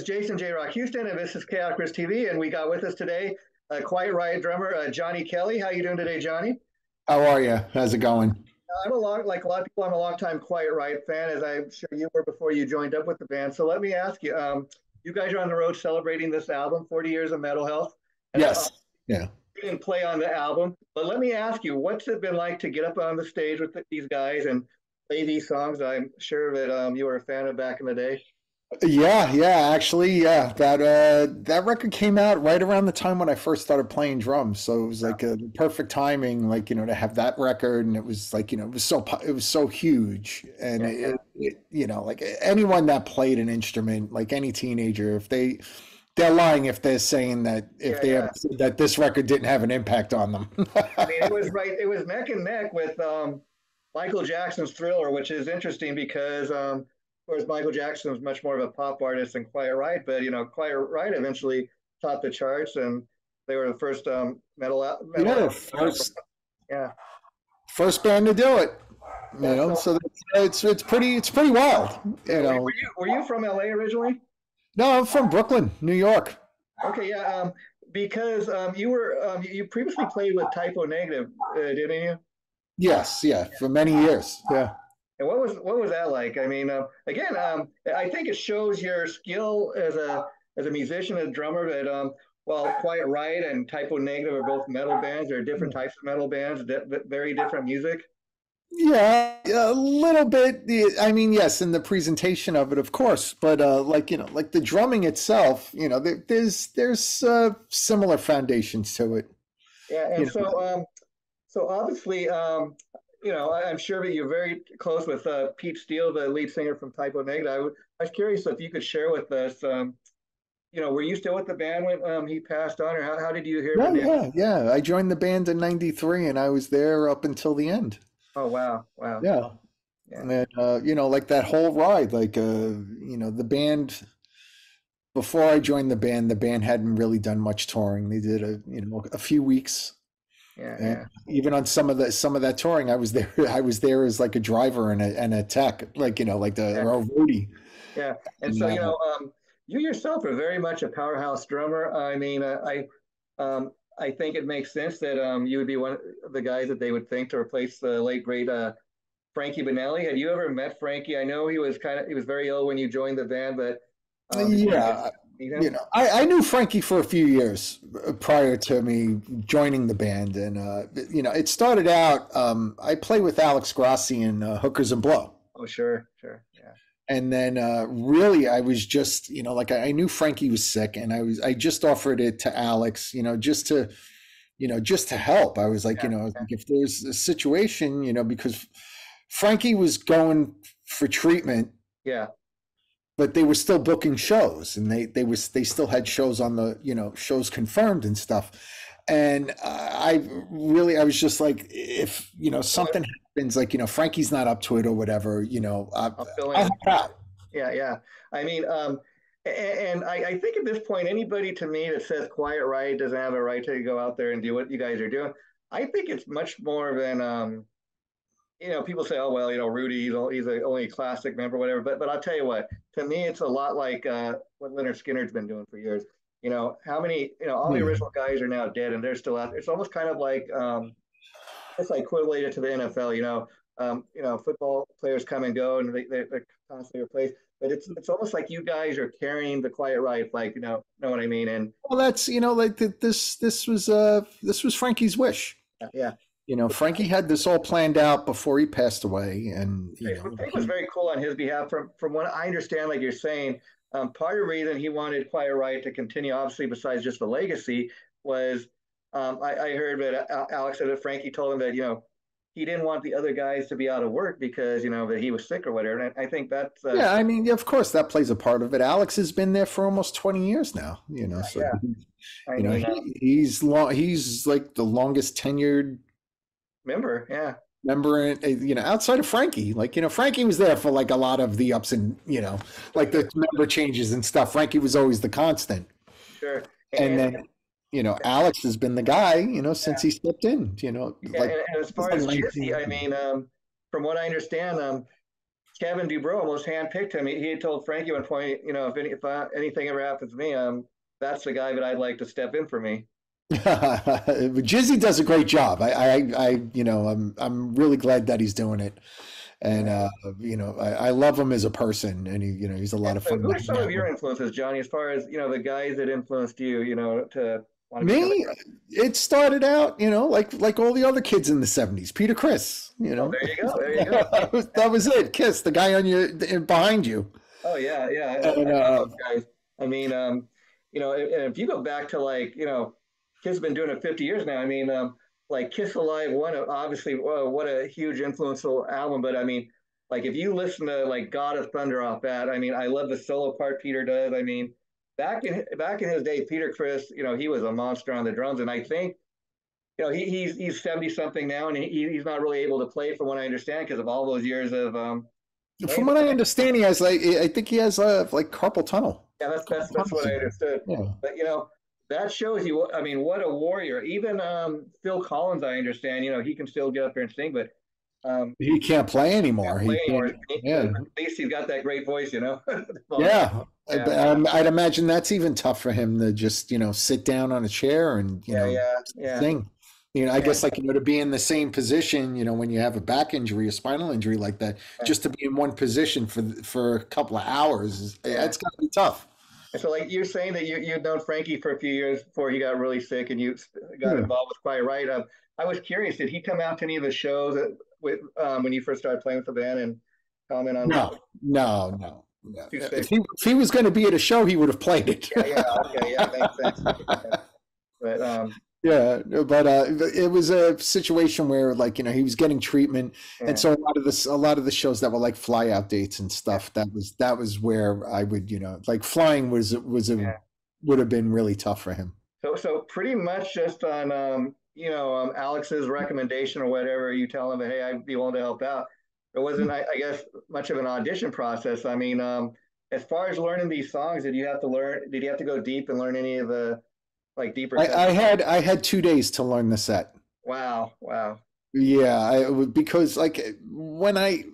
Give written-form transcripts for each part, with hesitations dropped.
Jason J. Rock Houston, and this is Chaos TV, and we got with us today Quiet Riot drummer Johnny Kelly. How you doing today, Johnny? How are you? How's it going? Like a lot of people, I'm a longtime Quiet Riot fan, as I'm sure you were before you joined up with the band. So let me ask you, you guys are on the road celebrating this album, 40 Years of Mental Health, and Yes. Yeah. you didn't play on the album, but let me ask you, what's it been like to get up on the stage with these guys and play these songs? I'm sure that you were a fan of back in the day. Yeah, actually, yeah. That record came out right around the time when I first started playing drums. So it was like a perfect timing, like, to have that record, and it was like, it was so huge. And Yeah, yeah. like anyone that played an instrument, like any teenager, if they're lying if they're saying that if Yeah, they yeah. ever said that this record didn't have an impact on them. I mean, it was right. It was neck and neck with Michael Jackson's Thriller, which is interesting because, of course, Michael Jackson was much more of a pop artist than Quiet Riot, but Quiet Riot eventually topped the charts, and they were the first metal Yeah, album. Yeah, first band to do it. yeah. So, So it's pretty wild. yeah, were you from LA originally? No, I'm from Brooklyn, New York. Okay, yeah. Because you previously played with Typo Negative, didn't you? Yes, yeah, for many years. Yeah. And what was that like? I mean, again, I think it shows your skill as a musician, a drummer. That while Quiet Riot and Typo Negative are both metal bands, they're different types of metal bands, very different music. Yeah, a little bit. I mean, yes, in the presentation of it, of course, but like the drumming itself, there's similar foundations to it. Yeah, You and know. so obviously, I'm sure that you're very close with Pete Steele, the lead singer from Typo Negative. I was curious if you could share with us. Were you still with the band when he passed on, or how did you hear Yeah, about him? yeah. I joined the band in '93, and I was there up until the end. Oh, wow, wow, Yeah. yeah, And then, like that whole ride, like, the band, before I joined the band hadn't really done much touring. They did a few weeks. yeah, And yeah, even on some of that touring, I was there. I was there as like a driver and a tech, like like the yeah, or roadie. yeah. And And so, you yourself are very much a powerhouse drummer. I mean, I think it makes sense that you would be one of the guys that they would think to replace the late great Frankie Benelli. Had you ever met Frankie? I know he was very ill when you joined the band, but did you get to Yeah, meet him? I knew Frankie for a few years prior to me joining the band, and it started out. I played with Alex Grossi in Hookers and Blow. Oh, sure, sure, yeah, And then really I was just, like I knew Frankie was sick, and I just offered it to Alex, just to help. I was like, yeah, if there's a situation, because Frankie was going for treatment, yeah, but they were still booking shows, and they still had shows on the, shows confirmed and stuff. And I was just like, if, yeah. something happens, like, Frankie's not up to it or whatever, I'll fill I'll in. help out. Yeah, yeah. I mean, and I think at this point, anybody to me that says Quiet Riot doesn't have a right to go out there and do what you guys are doing, I think it's much more than people say, oh well, Rudy, he's only a classic member, whatever. But I'll tell you what, to me, it's a lot like what Leonard Skinner's been doing for years. How many, all the Yeah. original guys are now dead, and they're still out there. It's almost kind of like it's like correlated to the NFL. Football players come and go, and they're constantly replaced. But it's almost like you guys are carrying the Quiet Riot flag. Know what I mean? And Well, that's, like this was Frankie's wish. yeah, Frankie had this all planned out before he passed away, and I think it was very cool on his behalf. From what I understand, like you're saying, part of the reason he wanted Quiet Riot to continue, obviously, besides just the legacy, was I heard that Alex said that Frankie told him that he didn't want the other guys to be out of work because that he was sick or whatever. And I think that's yeah, I mean, of course, that plays a part of it. Alex has been there for almost 20 years now. So yeah. I mean, he's like the longest tenured remember, yeah, member, outside of Frankie. Like, Frankie was there for like a lot of the ups and, like the member changes and stuff. Frankie was always the constant. sure. And And then, Alex has been the guy, since he stepped in, yeah, like and as far like as Jesse, 19. I mean, from what I understand, Kevin Dubrow almost handpicked him. He had told Frankie at one point, if anything ever happens to me, that's the guy that I'd like to step in for me. Jizzy does a great job. I'm really glad that he's doing it, and Yeah. I love him as a person, and he's a lot And of so, fun who to are hang some of out your with. influences, Johnny? As far as the guys that influenced you, to want to become a Me, drummer? it started out, like all the other kids in the '70s. Peter Chris, Oh, there you go. There you go. that was it. Kiss the guy on your behind you, Oh yeah, yeah. I and love those guys. I mean, if you go back to Kiss has been doing it 50 years now. I mean, like Kiss Alive, obviously, whoa, what a huge influential album. But I mean, like if you listen to like God of Thunder off that, I mean, I love the solo part Peter does. I mean, back in his day, Peter Chris, he was a monster on the drums, and I think. He's 70 something now, and he's not really able to play, from what I understand, because of all those years of from playing. what I understand, he has I think he has like carpal tunnel. Yeah, that's that's Carpal that's tunnel what I syndrome. understood. Yeah. But that shows you. I mean, what a warrior! Even Phil Collins, I understand. He can still get up there and sing, but He can't play anymore. can't play He anymore. can't. But Yeah. at least he's got that great voice. Yeah. Yeah, I'd imagine that's even tough for him to just, sit down on a chair and, yeah, yeah, yeah, sing. I yeah, guess like, to be in the same position, when you have a back injury, a spinal injury like that, yeah. just to be in one position for a couple of hours, Yeah. it's got to be tough. And so, like you're saying that you'd known Frankie for a few years before he got really sick, and you got Yeah. involved with Quiet Riot. I was curious, did he come out to any of the shows when you first started playing with the band and comment on No, no, no, no. too If sick? he was going to be at a show, he would have played it. Yeah, yeah, okay, yeah, makes sense. Yeah. But Yeah, no, but it was a situation where, like, he was getting treatment, and yeah, so a lot of the shows that were like fly out dates and yeah, stuff, that was where I would, like flying yeah. would have been really tough for him. So pretty much just on Alex's recommendation or whatever, you tell him that hey, I'd be willing to help out. There wasn't, I guess, much of an audition process. I mean, as far as learning these songs, did you have to learn? Did you have to go deep and learn any of the like deeper I, cuts? I had 2 days to learn the set. Wow, wow, Yeah, because like when I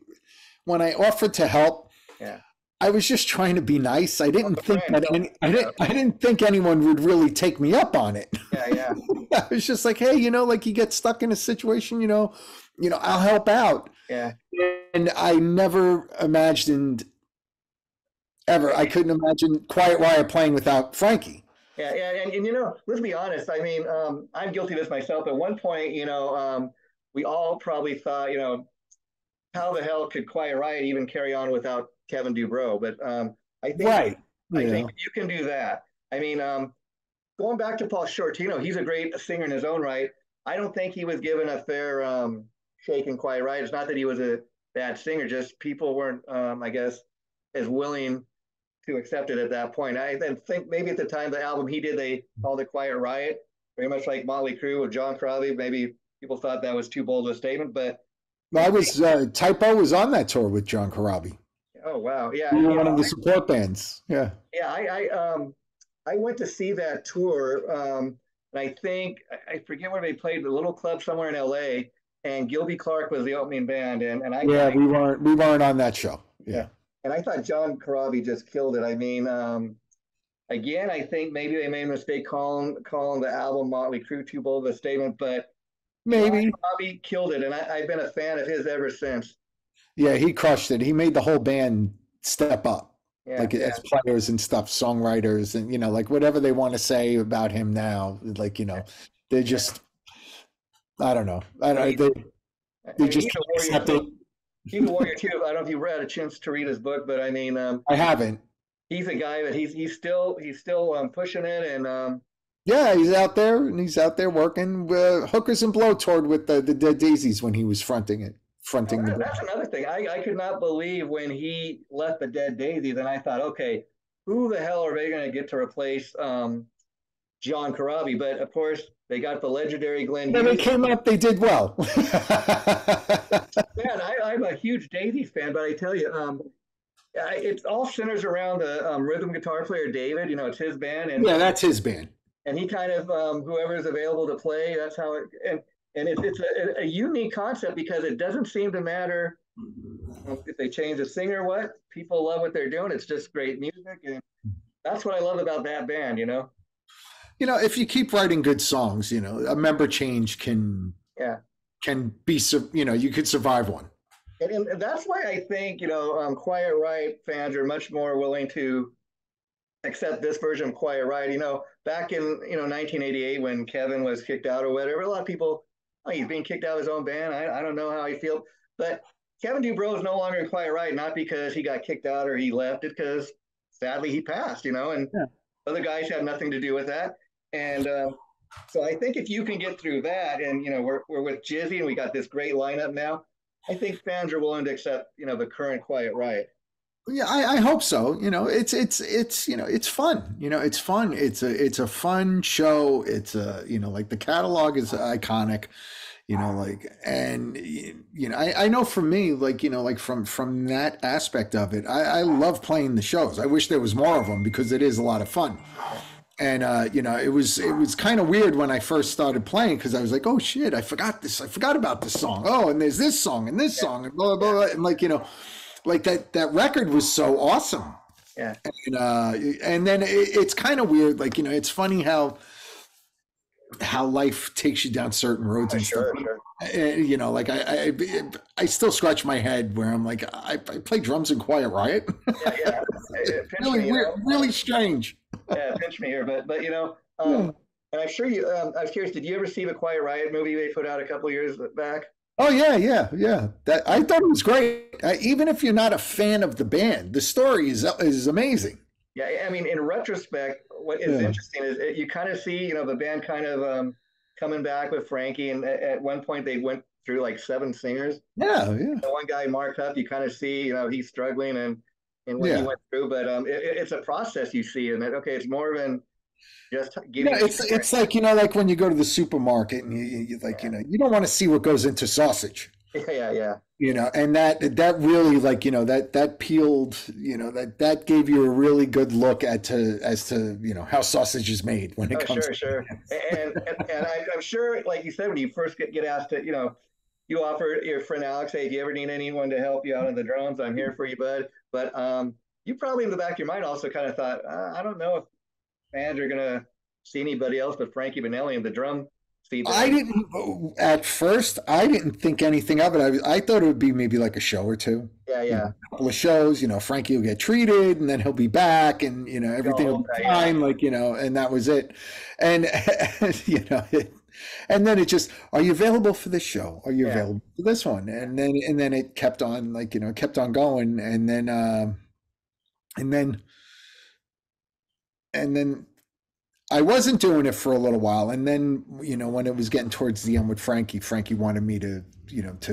offered to help, yeah, I was just trying to be nice. I like didn't a think friend. that I didn't think anyone would really take me up on it. Yeah, yeah, I was just like, hey, like you get stuck in a situation, I'll help out. yeah. And I never imagined ever. I couldn't imagine Quiet Riot playing without Frankie. Yeah, yeah, and let's be honest. I mean, I'm guilty of this myself. At one point, we all probably thought, how the hell could Quiet Riot even carry on without Kevin Dubrow? But I think Right. I You think know. you can do that. I mean, going back to Paul Short, he's a great singer in his own right. I don't think he was given a fair shake in Quiet Riot. It's not that he was a bad singer; just people weren't, I guess, as willing to accept it at that point. I then think maybe at the time the album he did, they called it Quiet Riot, very much like Motley Crue with John Crowley. Maybe people thought that was too bold a statement, but I was Typo was on that tour with John Corabi. oh wow, yeah, We were one of the support bands. Yeah. yeah, I went to see that tour, and I think I forget where they played, the little club somewhere in L.A. And Gilby Clarke was the opening band, and I Yeah, think we weren't on that show. yeah, Yeah. and I thought John Corabi just killed it. I mean, again, I think maybe they made a mistake calling the album Motley Crue too bold of a statement, but John Maybe. Corabi killed it, and I've been a fan of his ever since. Yeah, he crushed it. He made the whole band step up, Yeah, like yeah, as players and stuff, songwriters, and like whatever they want to say about him now, like they're yeah. just I don't know. I Well, don't, they I mean, just he's a can't warrior accept it. too. He's a warrior too. I don't know if you read a chance to read his book, but I mean, I haven't. he's a guy that he's still pushing it, and Yeah, he's out there working hookers and blowtorch with the Dead Daisies when he was fronting the that's band. another thing. I could not believe when he left the Dead Daisies, and I thought, okay, who the hell are they going to get to replace John Corabi? But of course, they got the legendary Glenn And they Hughes. came up, they did well. Man, I'm a huge Daisies fan, but I tell you, it's all centers around the rhythm guitar player David. It's his band, and Yeah, that's his band. he kind of whoever is available to play. That's how it and it's a unique concept because it doesn't seem to matter If they change the singer, what people love what they're doing. It's just great music, and that's what I love about that band. If you keep writing good songs, a member change Yeah. can be, you could survive one. And that's why I think Quiet Riot fans are much more willing to accept this version of Quiet Riot. Back in 1988 when Kevin was kicked out or whatever, a lot of people, oh, he's being kicked out of his own band. I don't know how he feels, but Kevin Dubrow is no longer in Quiet Riot, not because he got kicked out or he left, it's because sadly he passed. And Yeah. other guys had nothing to do with that. And so I think if you can get through that, and we're with Jizzy and we got this great lineup now, I think fans are willing to accept the current Quiet Riot. Yeah, I hope so. It's fun. It's fun. It's a fun show. It's like the catalog is iconic. And I know for me, like from that aspect of it, I love playing the shows. I wish there was more of them because it is a lot of fun. And it was kind of weird when I first started playing because I was like, oh shit, I forgot about this song. Oh, and there's this song and this song and blah blah blah. And like that record was so awesome. Yeah. And then it's kind of weird. It's funny how life takes you down certain roads and stuff. Sure. Like I still scratch my head where I'm like, I play drums in Quiet Riot. Yeah. Really weird, really strange. Yeah, pinch me here, but Yeah. and I'm sure you. I was curious. Did you ever see the Quiet Riot movie they put out a couple years back? Oh yeah. That I thought it was great. Even if you're not a fan of the band, the story is amazing. Yeah, I mean, in retrospect, what is Yeah, interesting is you kind of see, the band kind of coming back with Frankie, and at one point they went through like seven singers. yeah. The one guy, Mark Huff, you kind of see, he's struggling and what he Yeah. went through, but it's a process you see, and that okay, it's more than just Yeah, getting a it's like like when you go to the supermarket and you like yeah, you don't want to see what goes into sausage. yeah. And that really that peeled, that gave you a really good look as to how sausage is made when it Oh, comes sure. And I'm sure, like you said, when you first get asked to, you offer your friend Alex, hey, do you ever need anyone to help you out on the drums? I'm here for you, bud. But you probably in the back of your mind also kind of thought, I don't know if fans are gonna see anybody else but Frankie Benelli in the drum seat. That I didn't at first. I didn't think anything of it. I thought it would be maybe like a show or two, yeah. a couple of shows. Frankie will get treated, and then he'll be back, and everything will be fine. And that was it. And you know, it, and then it just, are you available for this show? Are you Yeah. available for this one? And then it kept on kept on going, and then and then I wasn't doing it for a little while, and then when it was getting towards the end with Frankie wanted me to to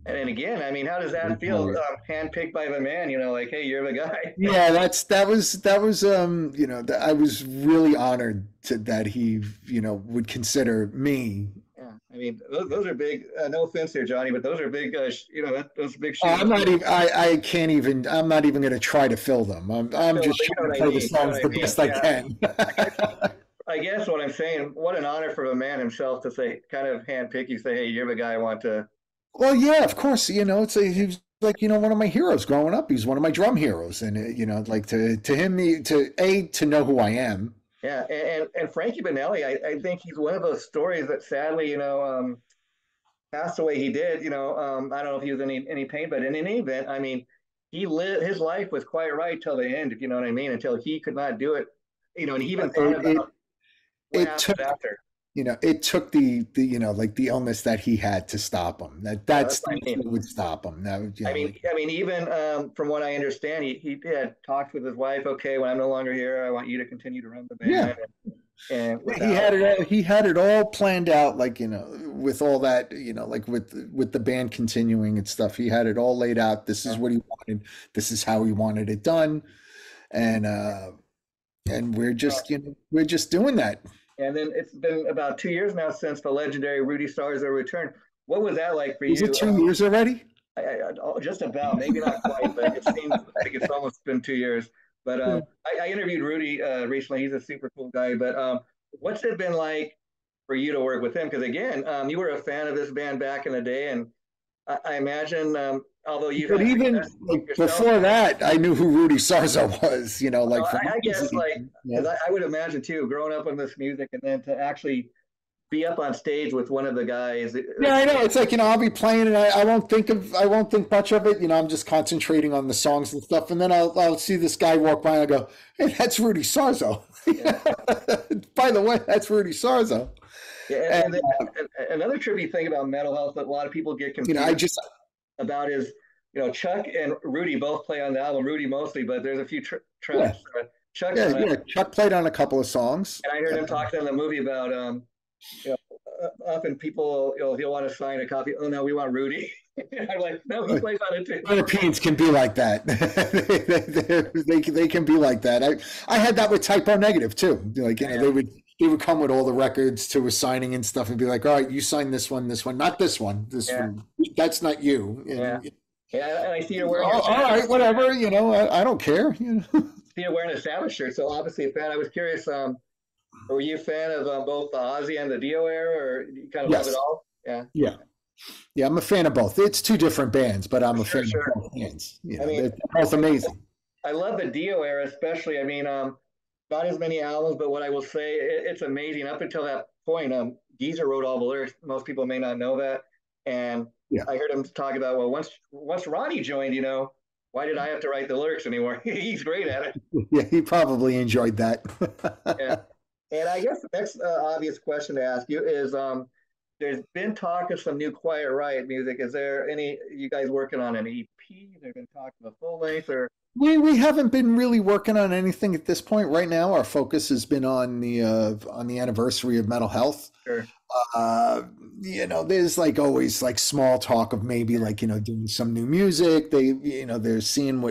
And then again, I mean, how does that feel? Handpicked by the man, like, hey, you're the guy. yeah, that was I was really honored that he would consider me. Yeah, I mean, those are big. No offense there, Johnny, but those are big. Those are big Oh, shoes. I'm not even. I can't even. I'm not even going to try to fill them. I'm No, just but you know trying to what I play the mean. You know songs what I the mean? best I Yeah. can. I guess what I'm saying, what an honor for the man himself to say, kind of handpick you, say, hey, you're the guy I want to. Well, yeah, of course. He was like one of my heroes growing up. He's one of my drum heroes, and like to him, to know who I am. Yeah, and Frankie Benelli, I think he's one of those stories that sadly, passed away. He did, I don't know if he was in any pain, but in any event, I mean, he lived his life was quite right till the end, if you know what I mean, until he could not do it, and he even thought It it about what it happened took after. it took the like the illness that he had to stop him. Yeah, that's That's what I mean. what would stop him. That I mean, even from what I understand, he had talked with his wife. Okay, when I'm no longer here, I want you to continue to run the yeah. band, and He without, had it all. He had it all planned out, like with all that, like with the band continuing and stuff. He had it all laid out. This is what he wanted. This is how he wanted it done, and we're just we're just doing that. and then it's been about 2 years now since the legendary Rudy Sarzo return. What was that like for Is it you? 2 years already? Just about, maybe not quite, but it seems like it's almost been 2 years. But Yeah. I interviewed Rudy recently. He's a super cool guy. But what's it been like for you to work with him? Because again, you were a fan of this band back in the day, and I imagine although you've But had even success like yourself. before that, I knew who Rudy Sarzo was, like Well, from I guess music. like Yeah. because I would imagine too, growing up on this music and then to actually be up on stage with one of the guys. Yeah, I know. It's like, I'll be playing and I won't think much of it. I'm just concentrating on the songs and stuff. And then I'll see this guy walk by and I go, hey, that's Rudy Sarzo. Yeah, By the way, that's Rudy Sarzo. yeah. And, And then another trippy thing about mental health that a lot of people get I confused just, about is, Chuck and Rudy both play on the album. Rudy mostly, but there's a few yeah, tracks. Chuck's yeah, on it, yeah. Chuck played on a couple of songs. and I heard him talking in the movie about you know, often people, he'll want to sign a copy. Oh no, we want Rudy. I'm like, no, he plays on it too. Europeans can be like that. They can be like that. I had that with Typo Negative too. Like, Yeah, they would come with all the records to a signing and stuff and be like, all right, you sign this one, not this one, this yeah, one. That's not you. yeah, yeah. And I see you're wearing All right, whatever. I don't care. see you're wearing a Sabbath shirt, so obviously a fan. I was curious. Were you a fan of both the Ozzy and the Dio era, or you kind of love it Yes. all? Yeah, Yeah. Yeah, I'm a fan of both. It's two different bands, but I'm a sure, fan sure. of both bands. I mean, They're both amazing. I love the Dio era, especially. I mean, not as many albums, but what I will say, it's amazing. Up until that point, Geezer wrote all the lyrics. Most people may not know that, and Yeah. I heard him talk about, well, once Ronnie joined, why did I have to write the lyrics anymore? He's great at it. Yeah, he probably enjoyed that. Yeah. And I guess the next obvious question to ask you is, there's been talk of some new Quiet Riot music. Is there any, you guys working on an EP? There's been talk of a full length or? We haven't been really working on anything at this point. Right now, our focus has been on the anniversary of Mental Health. Sure. There's like always like small talk of maybe like doing some new music. They're seeing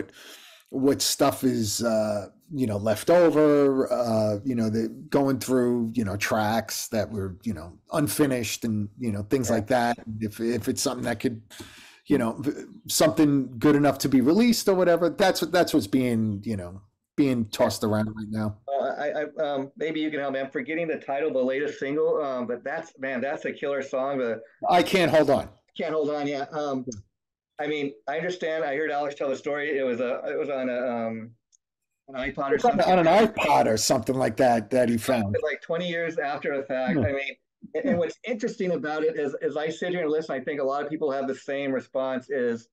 what stuff is left over. They're going through tracks that were unfinished and things Yeah. like that. If it's something that could something good enough to be released or whatever, that's what's being tossed around right now. Maybe you can help me. I'm forgetting the title of the latest single, but that's a killer song. The I Can't Hold On. Can't Hold On. Yeah. I mean, I understand. I heard Alex tell the story. It was on an iPod or It's on, something. on an iPod or something like that he found. Like 20 years after the fact. I mean, and what's interesting about it is, as I sit here and listen, I think a lot of people have the same response. Is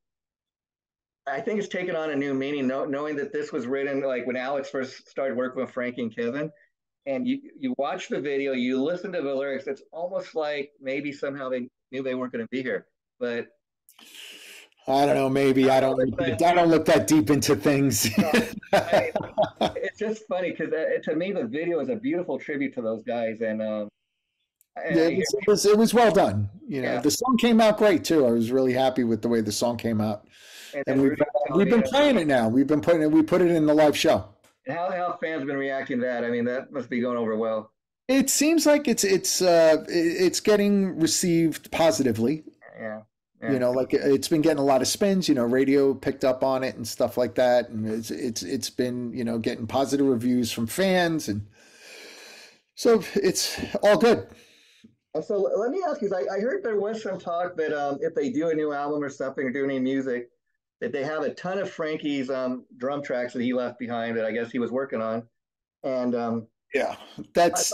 I think it's taken on a new meaning, knowing that this was written like when Alex first started working with Frankie and Kevin, and you watch the video, you listen to the lyrics. It's almost like maybe somehow they knew they weren't going to be here, but I don't know. Maybe I don't look that deep into things. I mean, it's just funny because to me the video is a beautiful tribute to those guys, and it was well done. Yeah. The song came out great too. I was really happy with the way the song came out, and we've been playing it now. We put it in the live show. How fans been reacting to that? I mean, that must be going over well. It seems like it's getting received positively. Yeah. Yeah. Like it's been getting a lot of spins. Radio picked up on it and stuff like that, and it's been getting positive reviews from fans, and so it's all good. And so let me ask you, I heard there was some talk that if they do a new album or something or do any music, that they have a ton of Frankie's drum tracks that he left behind that I guess he was working on. And Yeah, that's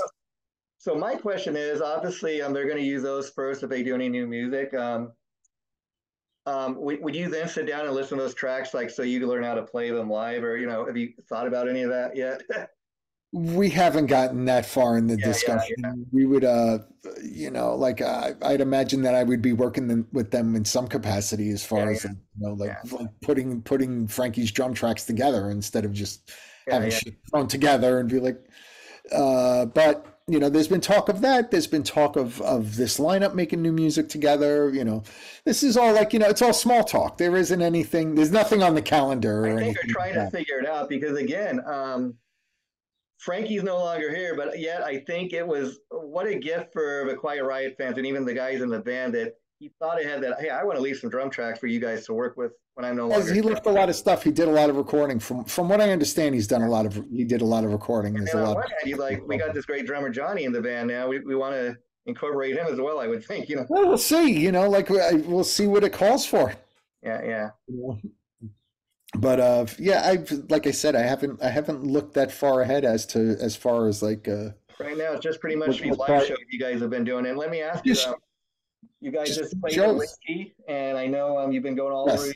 so my question is, obviously, they're going to use those first if they do any new music. Would you then sit down and listen to those tracks, like so you can learn how to play them live, or have you thought about any of that yet? we haven't gotten that far in the discussion. Yeah. We would, like I'd imagine that I would be working with them in some capacity as far as like putting Frankie's drum tracks together instead of just having shit thrown together and be like, but. There's been talk of that. There's been talk of this lineup making new music together. This is all like, it's all small talk. There isn't anything. There's nothing on the calendar. I think they're trying to figure it out because, again, Frankie's no longer here, but yet I think it was what a gift for the Quiet Riot fans and even the guys in the band that he thought ahead that, hey, I want to leave some drum tracks for you guys to work with when I'm no longer. He left a lot of stuff. He did a lot of recording. From what I understand, he did a lot of recording. There's a lot. We got this great drummer Johnny in the band now. We want to incorporate him as well. I would think. Well, we'll see. We'll see what it calls for. Yeah, yeah. You know? But yeah, I've like I said, I haven't looked that far ahead as far as like Right now, it's just pretty much these what live part shows you guys have been doing. And let me ask you, just you guys just just played at shows. Whiskey, and I know you've been going all over Yes.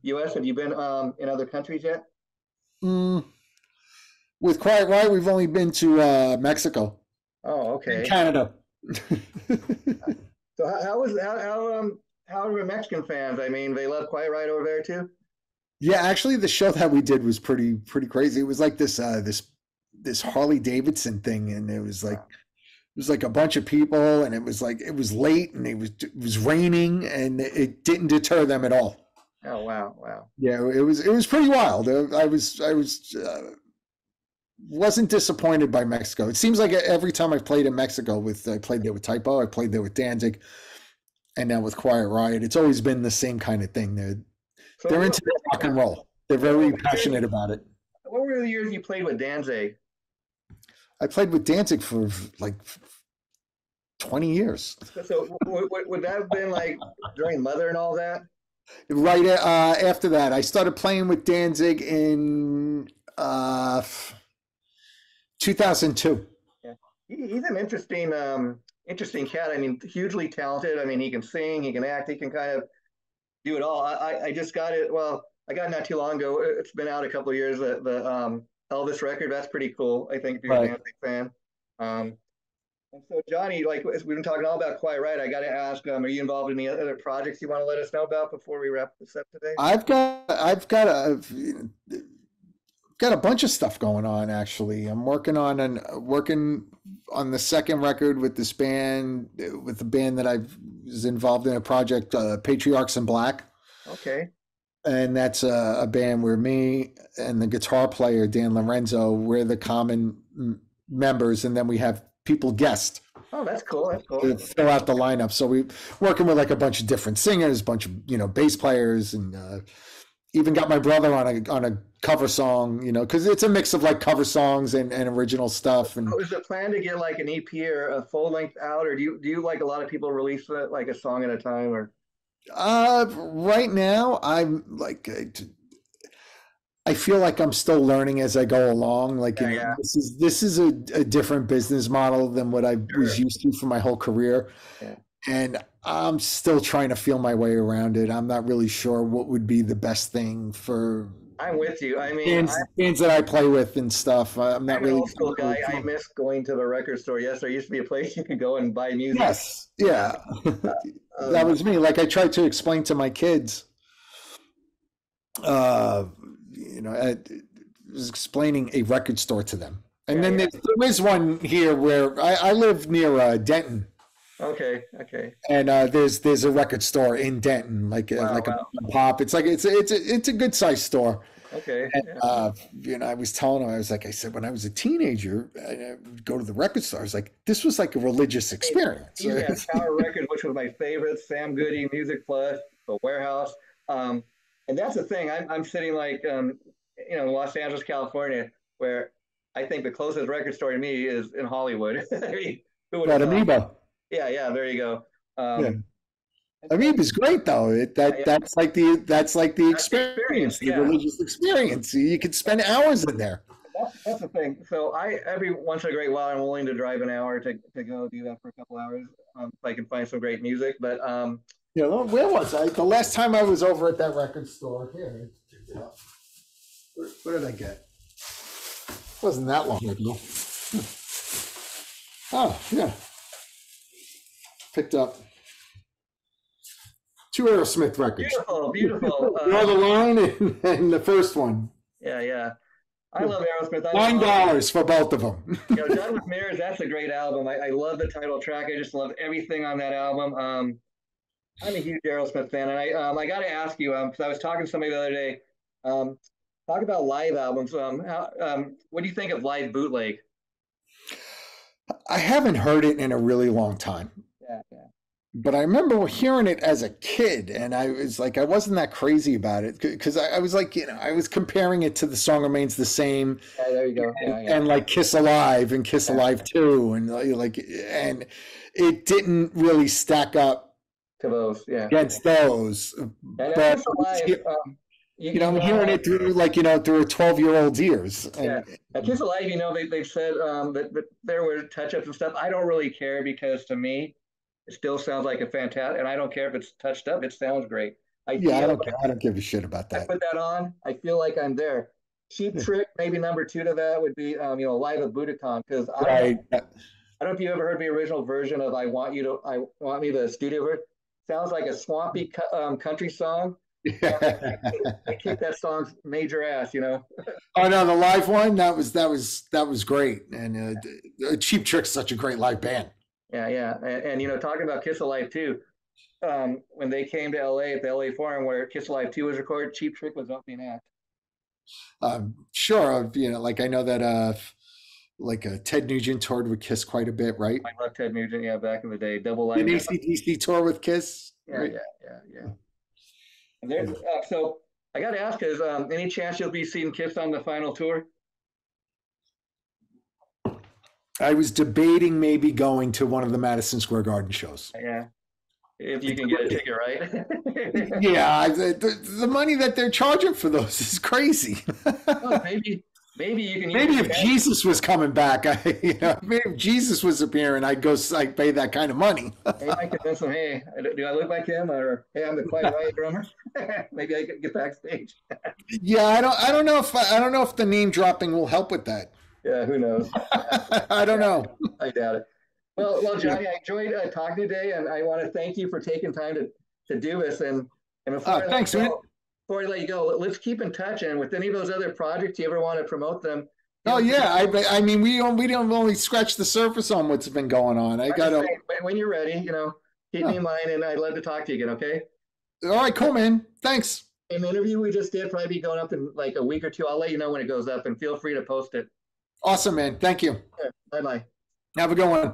the US. Have you been in other countries yet? Mm, with Quiet Riot, we've only been to Mexico Oh, and okay. Canada. So how are the Mexican fans? I mean, they love Quiet Riot over there too. Yeah, actually, the show that we did was pretty crazy. It was like this Harley Davidson thing, and it was like a bunch of people, and it was like it was late, and it was raining, and it didn't deter them at all. Oh, wow, wow. Yeah, it was pretty wild. I wasn't disappointed by Mexico. It seems like every time I've played in Mexico I played there with Typo, I played there with Danzig, and now with Quiet Riot, it's always been the same kind of thing. So They're into rock and roll. They're what were very the years? passionate about it. What were the years you played with Danzig? I played with Danzig for like 20 years. So would that have been like during Mother and all that? Right after that, I started playing with Danzig in 2002. Yeah, he's an interesting cat. I mean, hugely talented. I mean, he can sing, he can act, he can kind of do it all. I just got it. Well, I got it not too long ago. It's been out a couple of years. The Elvis record. That's pretty cool. I think if you're a Right. Danzig fan. Um, and so Johnny, like we've been talking all about Quiet Riot, I got to ask, are you involved in any other projects you want to let us know about before we wrap this up today? I've got a bunch of stuff going on actually. I'm working on the second record with this band with the band that I was involved in a project Patriarchs in Black. Okay. And that's a band where me and the guitar player Dan Lorenzo, we're the common members, and then we have people guest Oh, that's cool. That's to cool. fill out the lineup. So we working with like a bunch of different singers, a bunch of bass players, and even got my brother on a cover song, because it's a mix of like cover songs and original stuff. And So is the plan to get like an EP or a full length out, or do you like a lot of people release it like a song at a time, or? right now, I'm like, I feel like I'm still learning as I go along. Like, Yeah, yeah, this is a different business model than what I was sure. used to for my whole career. Yeah. And I'm still trying to feel my way around it. I'm not really sure what would be the best thing for I'm with you. I mean, bands that I play with and stuff. I'm not I'm an really. old school guy. I miss going to the record store. Yes, there used to be a place you could go and buy music. Yes, yeah. That Um, was me. Like I tried to explain to my kids, uh, I was explaining a record store to them. And yeah, then yeah. there is one here where I live near Denton, Okay, okay. and there's a record store in Denton, like Wow, like a wow. pop. It's like it's a good sized store. Okay, And yeah. I was telling him, I said, when I was a teenager, I would go to the record store. I was like, this was like a religious Hey, experience. you had Tower Records, which was my favorite. Sam Goody, Music Plus, The Warehouse. Um, and that's the thing. I'm sitting like in Los Angeles, California, where I think the closest record store to me is in Hollywood. I mean, who would have But thought? Amoeba, Yeah, yeah. There you go. yeah, And so Amoeba's great though. yeah, yeah. That's like the That's the experience. experience, the Yeah. religious experience. You could spend hours in there. That's the thing. So I every once in a great while I'm willing to drive an hour to go do that for a couple hours if I can find some great music. But Yeah, well, where was I? The last time I was over at that record store. Here, check it out. What did I get? It wasn't that long ago. Oh, yeah. Picked up two Aerosmith records. beautiful, beautiful. You're the Line and the first one. Yeah, yeah. I love Aerosmith. $9 for both of them. Done with Mirrors. That's a great album. I love the title track. I just love everything on that album. I'm a huge Aerosmith fan, and I got to ask you because I was talking to somebody the other day. Um, talk about live albums. What do you think of Live Bootleg? I haven't heard it in a really long time. Yeah, yeah. But I remember hearing it as a kid, and I was like, I wasn't that crazy about it because I was like, I was comparing it to The Song Remains the Same, Yeah, there you go. Yeah, yeah. and like Kiss Alive and Kiss Yeah. Alive 2, and like, and it didn't really stack up to those. Yeah. against those. And at But Kiss Alive, I'm know hearing it through like through a 12-year-old's ears, yeah. and At Kiss Alive, they've said that there were touch ups and stuff. I don't really care because to me, it still sounds like a fantastic, and I don't care if it's touched up. It sounds great. I yeah, feel I don't give a shit about I that. put that on, I feel like I'm there. Cheap Yeah. Trick, maybe number two to that would be Live at Budokan because Right. I don't know if you ever heard the original version of I Want Me the studio version. Sounds like a swampy country song. And they kicked that song's major ass. Oh no, the live one that was great, and Cheap Trick's such a great live band. Yeah, yeah, and talking about Kiss Alive too. When they came to LA at the LA Forum where Kiss Alive 2 was recorded, Cheap Trick was opening act. Sure, like I know that like Ted Nugent toured with Kiss quite a bit, right? I love Ted Nugent, yeah, back in the day. Double Did live. AC/DC tour with Kiss? Yeah, Right? yeah. And there's so I got to ask, is any chance you'll be seeing Kiss on the final tour? I was debating maybe going to one of the Madison Square Garden shows. Yeah, if you can get a ticket, right? Yeah, the money that they're charging for those is crazy. Well, maybe you can. Maybe if Jesus was coming back, maybe if Jesus was appearing, I'd pay that kind of money. Maybe I convince them. Hey, do I look like him? Or hey, I'm the Quiet Riot drummer. Maybe I could get backstage. Yeah, I don't know if the name dropping will help with that. Yeah, who knows? I don't know. I doubt it. Well, Johnny, I enjoyed talking today, and I want to thank you for taking time to do this. And thanks, man. Before I let you go, let's keep in touch. And with any of those other projects you ever want to promote them. Oh yeah, I mean we don't only scratch the surface on what's been going on. When you're ready, keep me in mind, and I'd love to talk to you again. Okay. All right, cool, man. Thanks. And the interview we just did probably be going up in like a week or two. I'll let you know when it goes up, and feel free to post it. Awesome, man. Thank you. Bye bye. Have a good one.